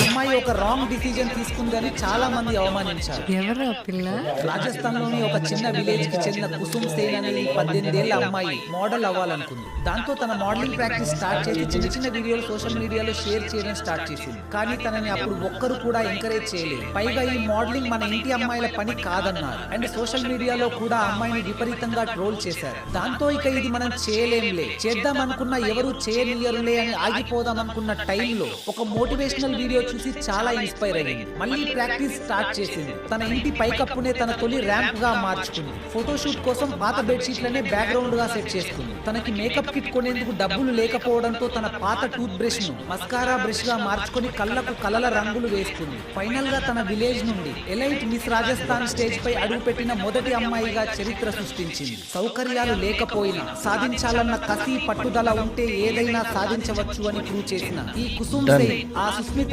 అమ్మాయి ఒక wrong decision తీసుకుందని చాలా మంది అవమానించారు. ఎవరు ఆ పిల్ల? రాజస్థాన్ లోని ఒక చిన్న విలేజ్ కి చెందిన కుసుమ్ సేన్ అనే 18 ఏళ్ల అమ్మాయి మోడల్ అవ్వాలనుకుంది. దాంతో తన మోడలింగ్ ప్రాక్టీస్ స్టార్ట్ చేసి చిన్న చిన్న వీడియోలు సోషల్ మీడియాలో షేర్ చేయడం స్టార్ట్ చేసింది. కానీ తనని అప్పుడు ఒక్కరు కూడా ఎంకరేజ్ చేయలేదు. పైగా ఈ మోడలింగ్ మన ఇంటి అమ్మాయిల పని కాదన్నారు. అండ్ సోషల్ మీడియాలో కూడా ఆ అమ్మాయిని విపరీతంగా ట్రోల్ చేశారు. దాంతో ఇక ఇది మనం చేయలేంలే, చేద్దాం అనుకున్న ఎవరు చేయనియరులే అని ఆగిపోదాం అనుకున్న టైంలో ఒక మోటివేషనల్ వీడియో చూసి చాలా ఇన్స్పైర్ అయ్యింది. మళ్ళీ ప్రాక్టీస్ స్టార్ట్ చేసింది. తన ఇంటి పైకప్పునే తన తొలి ర్యాంప్ గా మార్చుకుంది. ఫోటోషూట్ కోసం పాత బెడ్షీట్లనే బ్యాక్గ్రౌండ్ గా సెట్ చేసుకుంది. తనకి మేకప్ కిట్ కొనేందుకు డబ్బులు లేకపోవడంతో తన పాత టూత్ బ్రష్ ను మస్కారా బ్రష్ గా మార్చుకొని కళ్ళకు కలల రంగులు వేసుకుంది. ఫైనల్ గా తన విలేజ్ నుండి ఎలైట్ మిస్ రాజస్థాన్ స్టేజ్ పై అడుగుపెట్టిన మొదటి అమ్మాయిగా చరిత్ర సృష్టించింది. సౌకర్యాలు లేకపోయినా సాధించాలన్న కసి పట్టుదల ఉంటే ఏదైనా సాధించవచ్చు అని ప్రూవ్ చేసిన ఈ కుసుమ్ సేన్ ఆ సుస్మిత